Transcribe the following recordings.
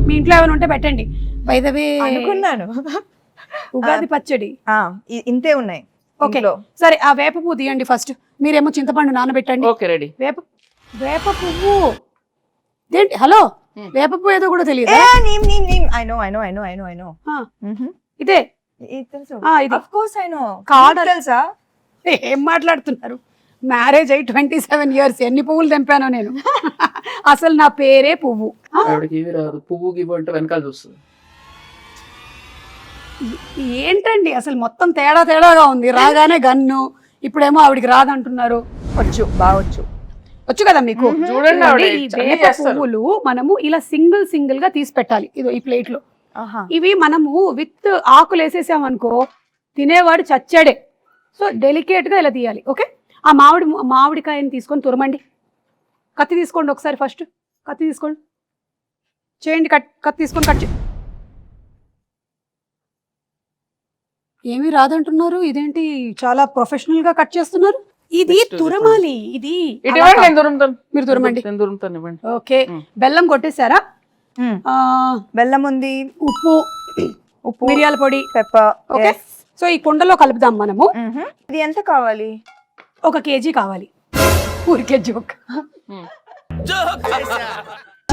మీ ఇంట్లో ఏమైనా ఉంటే పెట్టండి. బై ద వే అనుకున్నాను ఉగాది పచ్చడి ఇంతే ఉన్నాయి. ఓకే సరే, ఆ వేప పువ్వు తీయండి ఫస్ట్. మీరేమో చింతపండు నానబెట్టండి. Okay ready. వేప పువ్వు ఏంటి? హలో, వేప పువ్వు ఏదో కూడా తెలియదు. ఇదే తెలుసా? ఏం మాట్లాడుతున్నారు? మ్యారేజ్ అయ్యి 27 years, ఎన్ని పువ్వులు తెంపానో నేను. అసలు నా పేరే పువ్వు. పువ్వు గివ్వు అంటే వెనకాల చూస్తుంది. ఏంటండి అసలు మొత్తం తేడాగా ఉంది. రాగానే గన్ను, ఇప్పుడేమో ఆవిడికి రాదంటున్నారు. వచ్చు కదా మీకు. చూడండి, ఈ వేప పువ్వులు మనము ఇలా సింగిల్ గా తీసి పెట్టాలి. ఇదో ఈ ప్లేట్ లో. ఇవి మనము విత్ ఆకులు వేసేసామనుకో తినేవాడు చచ్చాడే. సో డెలికేట్ గా ఇలా తీయాలి. ఓకే, ఆ మామిడికాయని తీసుకొని తురమండి. కత్తి తీసుకోండి ఒకసారి. ఫస్ట్ కత్తి తీసుకోండి, చేయండి. కత్తి తీసుకొని కట్ చేయండి. ఏమీ రాదంటున్నారు, ఇదేంటి చాలా ప్రొఫెషనల్ గా కట్ చేస్తున్నారు? ఇది తురమాలి. ఇది మీరు తురమండి. ఓకే, బెల్లం కొట్టేశారా? బెల్లం ఉంది, ఉప్పు, మిరియాల పొడి, పెప్పర్. ఓకే, సో ఈ కుండలో కలుపుదాం మనము. ఇది ఎంత కావాలి? 1 kg కావాలి. ఊరికే జోక్.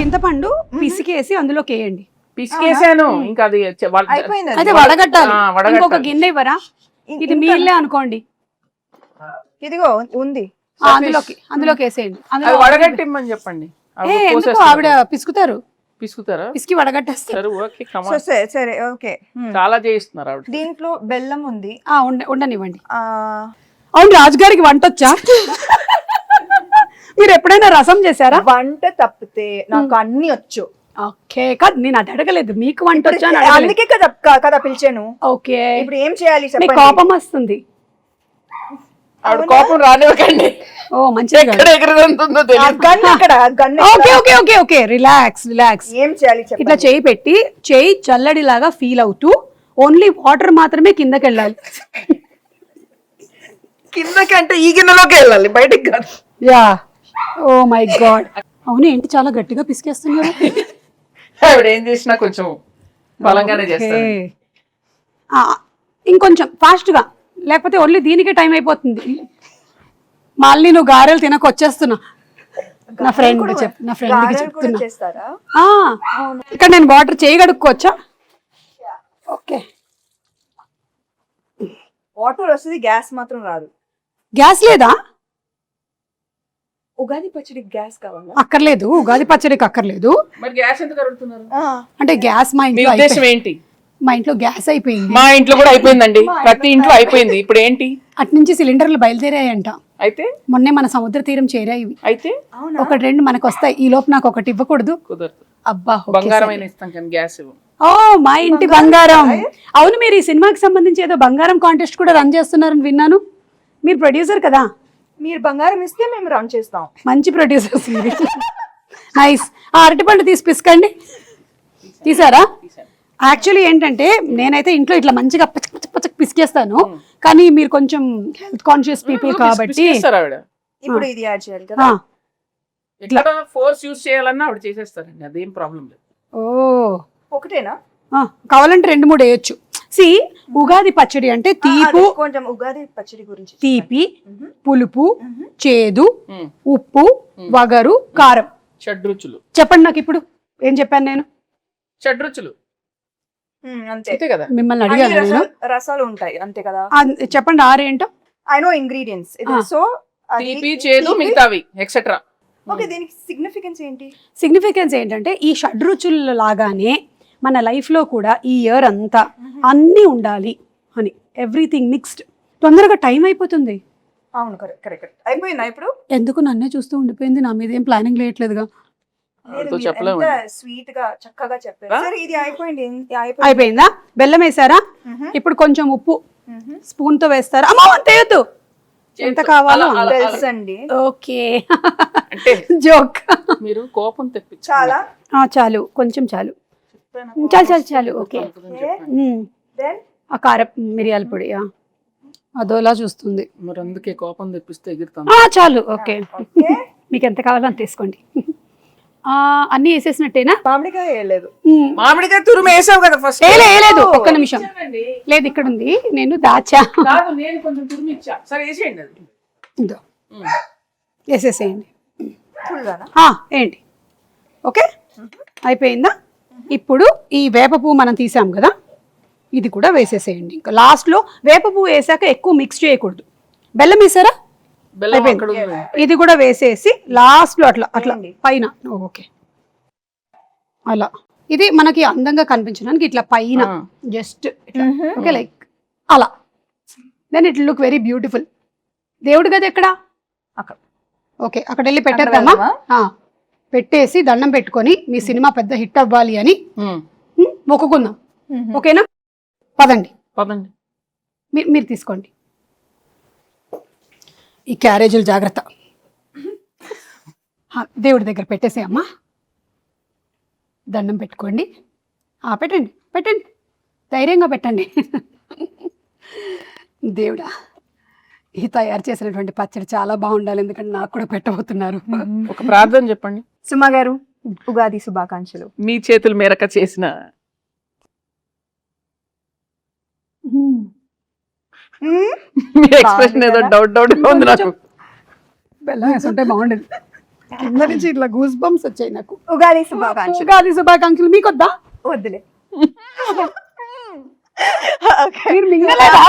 చింతపండు పిసికేసి అందులోకి వేయండి. పిసికేసాను, ఇంకా అది అయితే వడగట్టాలి. ఇంకొక గిన్నె ఇవ్వరా? ఇది మీళ్ళే అనుకోండి. ఇదిగో ఉంది, అందులోకి వేసేయండి. వడగట్టిమ్మని చెప్పండి. ఆవిడ పిసుకుతారా? పిసికి వడగట్టేస్తారు. సరే ఓకే. చాలా చేయిస్తున్నారు ఆవిడ. దీంట్లో బెల్లం ఉంది. ఉండనివ్వండి. అవును, రాజుగారికి వంట వచ్చా? మీరు ఎప్పుడైనా రసం చేశారా? వంట తప్పితే నాకు అన్ని వచ్చు. ఓకే, కాదు నేను అది అడగలేదు. మీకు వంట వచ్చా? అందుకే కదా పిలిచాను. ఓకే, ఇప్పుడు ఏం చేయాలి? కోపం వస్తుంది. ఆవిడ కోపం రానివ్వకండి. ఓ మంచిగా. రిలాక్స్. ఏం చేయాలి? ఇట్లా చేయి పెట్టి, చేయి చల్లడిలాగా ఫీల్ అవుతూ ఓన్లీ వాటర్ మాత్రమే కిందకి వెళ్ళాలి. కిందకి అంటే ఈ గిన్నెలోకి వెళ్ళాలి, బయటికి కాదు. Yeah, oh my god. అవును, ఏంటి చాలా గట్టిగా పిసికేస్తున్నారు? ఆవిడ ఏం చేసినా కొంచెం బలంగానే చేస్తారు. ఇంకొంచెం ఫాస్ట్ గా, లేకపోతే ఓన్లీ దీనికే టైం అయిపోతుంది. మళ్ళీ నువ్వు గారెలు తినక వచ్చేస్తున్నా. నా ఫ్రెండ్ చెప్తున్నా. ఇక్కడ నేను వాటర్ చేయగడుక్కోవచ్చా? ఓకే, వాటర్ వస్తుంది, గ్యాస్ మాత్రం రాదు. గ్యాస్ లేదా? ఉగాది పచ్చడికి గ్యాస్ కావాలా? అక్కర్లేదు, ఉగాది పచ్చడికి అక్కర్లేదు. మరి గ్యాస్ ఎందుకు అడుగుతున్నారు? అంటే గ్యాస్ మా ఇంట్లో గ్యాస్ అయిపోయింది. మా ఇంట్లో కూడా అయిపోయిందండి, ప్రతి ఇంట్లో అయిపోయింది. ఇప్పుడు ఏంటి? అటు నుంచి సిలిండర్లు బయలుదేరాయంట. అయితే మొన్నే మన సముద్ర తీరం చేరాయి. అయితే 1-2 మనకు వస్తాయి. ఈ లోపు నాకు ఒకటి ఇవ్వకూడదు? కుదరదు. అబ్బా, బంగారమైన ఇస్తాం కానీ గ్యాస్ ఇవ్వం. ఓ మా ఇంటి బంగారం. అవును, మీరు ఈ సినిమాకి సంబంధించి ఏదో బంగారం కాంటెస్ట్ కూడా రన్ చేస్తున్నారని విన్నాను. మీరు ప్రొడ్యూసర్ కదా? మీరు బంగారం ఇస్తే మేము రన్ చేస్తాం. మంచి ప్రొడ్యూసర్స్. నైస్. ఆ అరటిపండు తీసి పిసకండి. తీసారా? యాక్చువల్లీ ఏంటంటే నేనైతే ఇంట్లో ఇట్లా మంచిగా పచ్చక్ పిసికేస్తాను, కానీ మీరు కొంచెం హెల్త్ కాన్షియస్ పీపుల్ కాబట్టి ఇప్పుడు ఇది యాడ్ చేయాలి కదా. ఇట్లా ఫోర్స్ యూజ్ చేయాలన్నా ఆవిడ చేసేస్తారండి, అదేం ప్రాబ్లం లేదు. ఓ ఒకటేనా? కావాలంటే 2-3 వేయొచ్చు. సి ఉగాది పచ్చడి అంటే తీపు, కొంచెం ఉగాది పచ్చడి గురించి తీపి, పులుపు, చేదు, ఉప్పు, వగరు, కారం, షడ్రుచులు. చెప్పండి నాకు ఇప్పుడు. ఏం చెప్పాను నేను? షడ్రుచులు అంతే కదా. మిమ్మల్ని అడిగాను. రసాలు ఉంటాయి అంతే కదా. చెప్పండి 6 ఏంటో. I know ingredients. సో తీపి, చేదు, మిగతావి ఎక్సెట్రా. ఓకే, దీనికి సిగ్నిఫికెన్స్ ఏంటి? సిగ్నిఫికెన్స్ ఏంటంటే ఈ షడ్రుచుల లాగానే మన లైఫ్ లో కూడా ఈ ఇయర్ అంతా అన్నీ ఉండాలి అని. Everything mixed. తొందరగా టైం అయిపోతుంది. అవును, కరెక్ట్. అయిపోయిందా ఇప్పుడు? ఎందుకు నన్నే చూస్తూ ఉండిపోయింది? నా మీద ఏం ప్లానింగ్ లేట్లేదుగా. స్వీట్ గా చక్కగా చెప్పారు. సరే, ఇది అయిపోయిందా? బెల్లం వేసారా? ఇప్పుడు కొంచెం ఉప్పు స్పూన్ తో వేస్తారా? అమ్మో అంతేయద్దు, ఎంత కావాలో తెలుసండి. Okay, joke. మీరు కోపం తెప్పి చాలు, కొంచెం చాలు. ఓకే. ఆ కారం, మిరియాల పొడి అదోలా చూస్తుంది. మరి అందుకే కోపం తెప్పిస్తే ఎగురుతాం. చాలు, ఓకే. మీకు ఎంత కావాలో అంత తీసుకోండి. అన్ని వేసేసినట్టేనా మామిడికాయ వేయలేదు. మామిడికాయ తురుము వేసావు కదా ఫస్ట్. లేదు ఒక్క నిమిషం లేదు, ఇక్కడ ఉంది, నేను దాచా. కాదు, నేను కొంచెం తురుము ఇచ్చా. సరే వేసేయండి అది. ఇదో వేసేసేయండి. ఫుల్గానా? ఏంటి ఓకే అయిపోయిందా? ఇప్పుడు ఈ వేప పువ్వు మనం తీసాం కదా, ఇది కూడా వేసేసేయండి. ఇంకా లాస్ట్లో వేప పువ్వు వేసాక ఎక్కువ మిక్స్ చేయకూడదు. బెల్లం వేసారా? బెల్లం అక్కడ ఉంది. ఇది కూడా వేసేసి లాస్ట్లో అట్లా అట్లా పైన. ఓకే అలా ఇది మనకి అందంగా కనిపించడానికి ఇట్లా పైన జస్ట్ ఓకే లైక్ అలా. Then it look very beautiful. దేవుడు కదా ఎక్కడ? అక్కడ. ఓకే అక్కడ వెళ్ళి పెట్టేద్దామా? పెట్టేసి దండం పెట్టుకొని మీ సినిమా పెద్ద హిట్ అవ్వాలి అని మొక్కుకుందాం. ఓకేనా? పదండి పదండి. మీరు తీసుకోండి. ఈ క్యారేజీలు జాగ్రత్త. దేవుడి దగ్గర పెట్టేసేయమ్మా. దండం పెట్టుకోండి. పెట్టండి పెట్టండి, ధైర్యంగా పెట్టండి. దేవుడా, ఈ తయారు చేసినటువంటి పచ్చడి చాలా బాగుండాలి, ఎందుకంటే నాకు కూడా పెట్టబోతున్నారు. ఒక ప్రార్థన చెప్పండి. సుమ గారు, ఉగాది శుభాకాంక్షలు. మీ చేతుల మేరక చేసిన మీ ఎక్స్ప్రెషన్ ఏదో డౌట్ ఉంది నాకు. బెల్లం వేసుంటే బాగుండేది. కింద నుంచి ఇట్లా గూస్ బంప్స్ వచ్చాయి నాకు. ఉగాది శుభాకాంక్షలు. ఉగాది శుభాకాంక్షలు. మీకు వద్దా? వద్దులే. మీరు మింగలేదా?